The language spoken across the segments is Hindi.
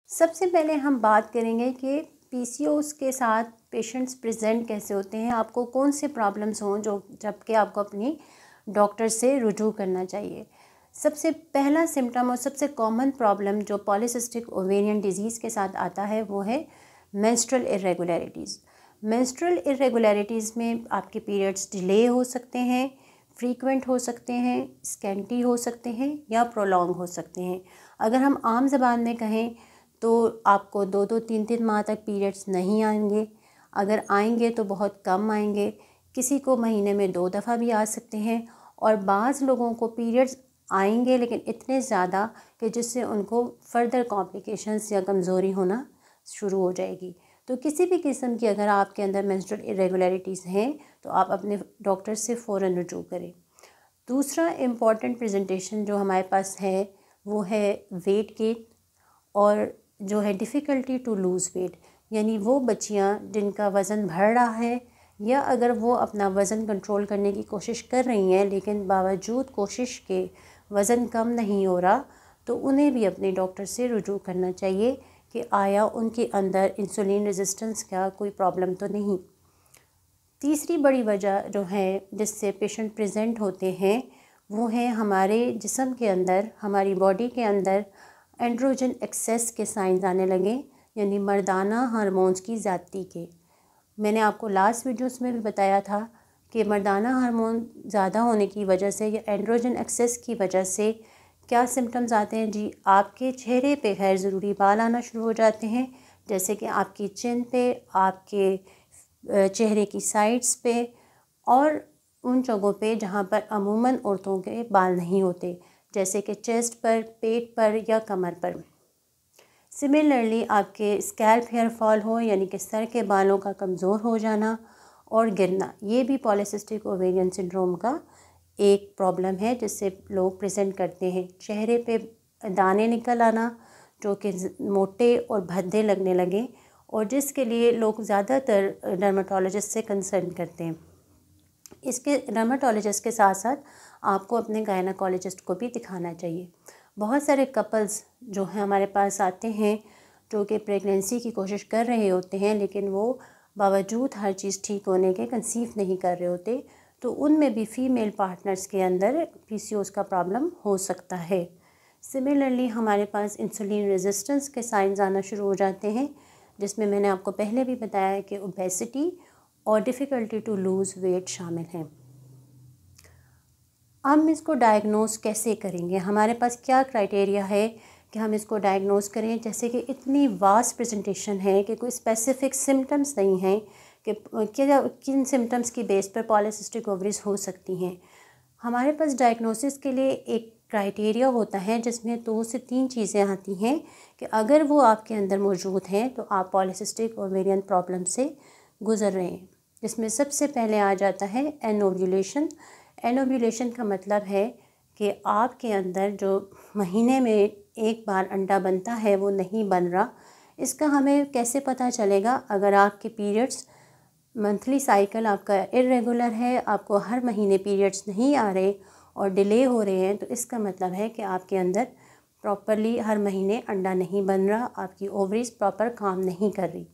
सबसे पहले हम बात करेंगे कि पीसीओएस के साथ पेशेंट्स प्रेजेंट कैसे होते हैं, आपको कौन से प्रॉब्लम्स हों जो जबकि आपको अपनी डॉक्टर से रुजू करना चाहिए। सबसे पहला सिम्टम और सबसे कॉमन प्रॉब्लम जो पॉलीसिस्टिक ओवेरियन डिजीज़ के साथ आता है वो है मेंस्ट्रुअल इरेगुलरिटीज़। मेंस्ट्रुअल इरेगुलरिटीज़ में आपके पीरियड्स डिले हो सकते हैं, फ्रीक्वेंट हो सकते हैं, स्कैंटी हो सकते हैं या प्रोलॉन्ग हो सकते हैं। अगर हम आम ज़बान में कहें तो आपको 2-3 माह तक पीरियड्स नहीं आएंगे, अगर आएंगे तो बहुत कम आएंगे, किसी को महीने में 2 दफ़ा भी आ सकते हैं और बाज़ लोगों को पीरियड्स आएंगे लेकिन इतने ज़्यादा कि जिससे उनको फ़र्दर कॉम्प्लिकेशंस या कमज़ोरी होना शुरू हो जाएगी। तो किसी भी किस्म की अगर आपके अंदर मेंस्ट्रुअल इरेगुलरिटीज़ हैं तो आप अपने डॉक्टर से फ़ौरन रुजू करें। दूसरा इम्पॉर्टेंट प्रेजेंटेशन जो हमारे पास है वो है वेट गेन और जो है डिफ़िकल्टी टू लूज़ वेट, यानी वो बच्चियाँ जिनका वज़न बढ़ रहा है या अगर वो अपना वज़न कंट्रोल करने की कोशिश कर रही हैं लेकिन बावजूद कोशिश के वज़न कम नहीं हो रहा, तो उन्हें भी अपने डॉक्टर से रुजू करना चाहिए कि आया उनके अंदर इंसुलिन रेजिस्टेंस का कोई प्रॉब्लम तो नहीं। तीसरी बड़ी वजह जो है जिससे पेशेंट प्रेजेंट होते हैं वो है हमारे जिस्म के अंदर, हमारी बॉडी के अंदर एंड्रोजन एक्सेस के साइंस आने लगे, यानी मर्दाना हार्मोन्स की ज़्यादती के। मैंने आपको लास्ट वीडियोस में भी बताया था कि मर्दाना हार्मोन ज़्यादा होने की वजह से या एंड्रोजन एक्सेस की वजह से क्या सिम्टम्स आते हैं जी। आपके चेहरे पे गैर ज़रूरी बाल आना शुरू हो जाते हैं, जैसे कि आपकी चिन पे, आपके चेहरे की साइड्स पे और उन जगहों पे जहाँ पर अमूमन औरतों के बाल नहीं होते, जैसे कि चेस्ट पर, पेट पर या कमर पर। सिमिलरली आपके स्कैल्प हेयर फॉल हो, यानी कि सर के बालों का कमज़ोर हो जाना और गिरना, ये भी पॉलीसिस्टिक ओवेरियन सिंड्रोम का एक प्रॉब्लम है जिससे लोग प्रेजेंट करते हैं। चेहरे पे दाने निकल आना जो कि मोटे और भद्दे लगने लगे और जिसके लिए लोग ज़्यादातर डर्माटोलॉजिस्ट से कंसर्न करते हैं। इसके डर्माटोलॉजिस्ट के साथ साथ आपको अपने गायनाकोलॉजिस्ट को भी दिखाना चाहिए। बहुत सारे कपल्स जो हैं हमारे पास आते हैं जो कि प्रेगनेंसी की कोशिश कर रहे होते हैं लेकिन वो बावजूद हर चीज़ ठीक होने के कंसीव नहीं कर रहे होते, तो उनमें भी फ़ीमेल पार्टनर्स के अंदर पीसीओएस का प्रॉब्लम हो सकता है। सिमिलरली हमारे पास इंसुलिन रेजिस्टेंस के साइंस आना शुरू हो जाते हैं, जिसमें मैंने आपको पहले भी बताया है कि ओबेसिटी और डिफ़िकल्टी टू लूज़ वेट शामिल हैं। हम इसको डायग्नोस कैसे करेंगे, हमारे पास क्या क्राइटेरिया है कि हम इसको डायग्नोस करें। जैसे कि इतनी वास्ट प्रेजेंटेशन है कि कोई स्पेसिफिक सिम्टम्स नहीं हैं कि किन सिम्टम्स की बेस पर पॉलीसिस्टिक ओवरीज हो सकती हैं। हमारे पास डायग्नोसिस के लिए एक क्राइटेरिया होता है जिसमें 2 से 3 चीज़ें आती हैं कि अगर वो आपके अंदर मौजूद हैं तो आप पॉलीसिस्टिक ओवेरियन प्रॉब्लम से गुज़र रहे हैं। जिसमें सबसे पहले आ जाता है एनोव्यूलेशन। एनोव्यूलेशन का मतलब है कि आपके अंदर जो महीने में एक बार अंडा बनता है वो नहीं बन रहा। इसका हमें कैसे पता चलेगा? अगर आपके पीरियड्स मंथली साइकिल आपका इरेगुलर है, आपको हर महीने पीरियड्स नहीं आ रहे और डिले हो रहे हैं, तो इसका मतलब है कि आपके अंदर प्रॉपरली हर महीने अंडा नहीं बन रहा, आपकी ओवरीज प्रॉपर काम नहीं कर रही।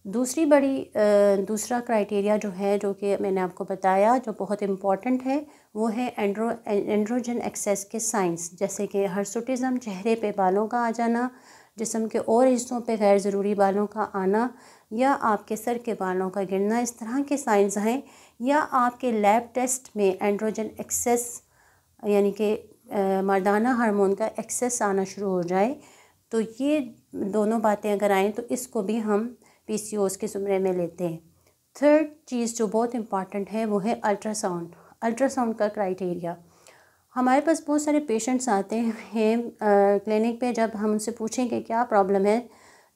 दूसरा क्राइटेरिया जो है जो कि मैंने आपको बताया जो बहुत इम्पॉर्टेंट है वो है एंड्रोजन एक्सेस के साइंस, जैसे कि हर्सुटिज़म, चेहरे पे बालों का आ जाना, जिस्म के और हिस्सों पे गैर ज़रूरी बालों का आना या आपके सर के बालों का गिरना, इस तरह के साइंस हैं। या आपके लैब टेस्ट में एंड्रोजन एक्सेस यानी कि मर्दाना हार्मोन का एक्सेस आना शुरू हो जाए, तो ये दोनों बातें अगर आएँ तो इसको भी हम पीसीओएस के ज़ुमरे में लेते हैं। थर्ड चीज़ जो बहुत इम्पॉर्टेंट है वो है अल्ट्रासाउंड। अल्ट्रासाउंड का क्राइटेरिया, हमारे पास बहुत सारे पेशेंट्स आते हैं क्लिनिक पे, जब हम उनसे पूछें कि क्या प्रॉब्लम है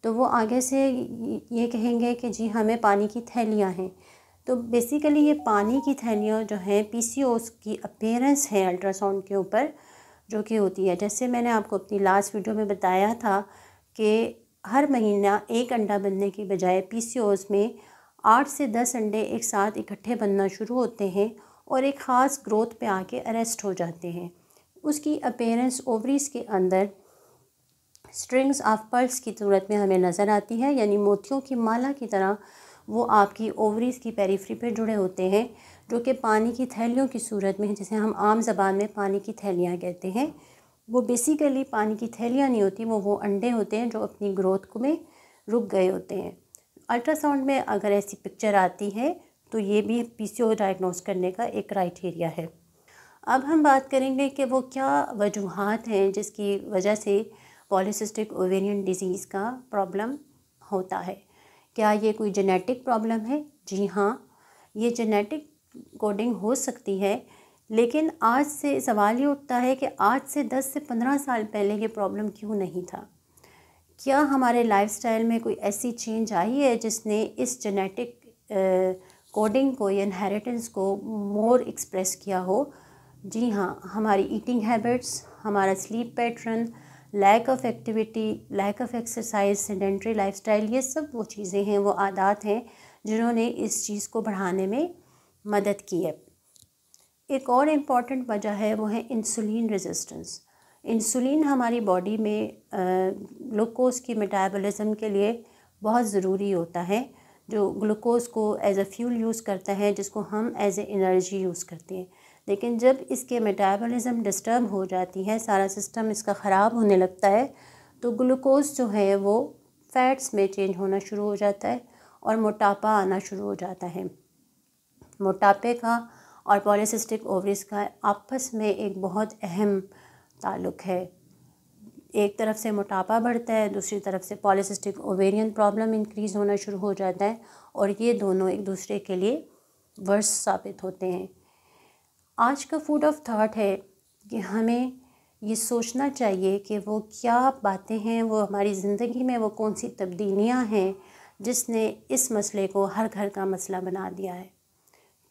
तो वो आगे से ये कहेंगे कि जी हमें पानी की थैलियाँ हैं। तो बेसिकली ये पानी की थैलियाँ जो हैं पीसीओएस की अपीयरेंस है अल्ट्रासाउंड के ऊपर जो कि होती है। जैसे मैंने आपको अपनी लास्ट वीडियो में बताया था कि हर महीना एक अंडा बनने की बजाय पीसीओएस में 8 से 10 अंडे एक साथ इकट्ठे बनना शुरू होते हैं और एक ख़ास ग्रोथ पे आके अरेस्ट हो जाते हैं। उसकी अपीयरेंस ओवरीज के अंदर स्ट्रिंग्स ऑफ पर्ल्स की सूरत में हमें नज़र आती है, यानी मोतियों की माला की तरह वो आपकी ओवरीज़ की पेरिफ्री पे जुड़े होते हैं, जो कि पानी की थैलियों की सूरत में, जिसे हम आम ज़बान में पानी की थैलियाँ कहते हैं। वो बेसिकली पानी की थैलियाँ नहीं होती, वो अंडे होते हैं जो अपनी ग्रोथ में रुक गए होते हैं। अल्ट्रासाउंड में अगर ऐसी पिक्चर आती है तो ये भी पीसीओ डायग्नोस करने का एक क्राइटेरिया है। अब हम बात करेंगे कि वो क्या वजूहात हैं जिसकी वजह से पॉलीसिस्टिक ओवेरियन डिज़ीज़ का प्रॉब्लम होता है। क्या ये कोई जेनेटिक प्रॉब्लम है? जी हाँ, ये जेनेटिक कोडिंग हो सकती है, लेकिन आज से सवाल ये उठता है कि आज से 10 से 15 साल पहले ये प्रॉब्लम क्यों नहीं था? क्या हमारे लाइफस्टाइल में कोई ऐसी चेंज आई है जिसने इस जेनेटिक कोडिंग को या इनहेरिटेंस को मोर एक्सप्रेस किया हो? जी हाँ, हमारी ईटिंग हैबिट्स, हमारा sleep pattern, lack of activity, lack of exercise, sedentary lifestyle, ये सब वो चीज़ें हैं, वो आदत हैं जिन्होंने इस चीज़ को बढ़ाने में मदद की है। एक और इम्पॉर्टेंट वजह है, वो है इंसुलिन रेजिस्टेंस। इंसुलिन हमारी बॉडी में ग्लूकोज की मेटाबॉलिज्म के लिए बहुत ज़रूरी होता है, जो ग्लूकोज को एज अ फ्यूल यूज़ करता है, जिसको हम एज ए एनर्जी यूज़ करते हैं। लेकिन जब इसके मेटाबॉलिज्म डिस्टर्ब हो जाती है, सारा सिस्टम इसका ख़राब होने लगता है, तो ग्लूकोज जो है वो फैट्स में चेंज होना शुरू हो जाता है और मोटापा आना शुरू हो जाता है। मोटापे का और पॉलीसिस्टिक ओवरीज का आपस में एक बहुत अहम ताल्लुक है। एक तरफ से मोटापा बढ़ता है, दूसरी तरफ से पॉलीसिस्टिक ओवेरियन प्रॉब्लम इंक्रीज़ होना शुरू हो जाता है, और ये दोनों एक दूसरे के लिए वर्स साबित होते हैं। आज का फूड ऑफ थॉट है कि हमें ये सोचना चाहिए कि वो क्या बातें हैं, वो हमारी ज़िंदगी में वो कौन सी तब्दीलियाँ हैं जिसने इस मसले को हर घर का मसला बना दिया है।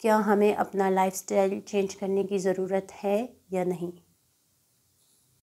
क्या हमें अपना लाइफस्टाइल चेंज करने की ज़रूरत है या नहीं?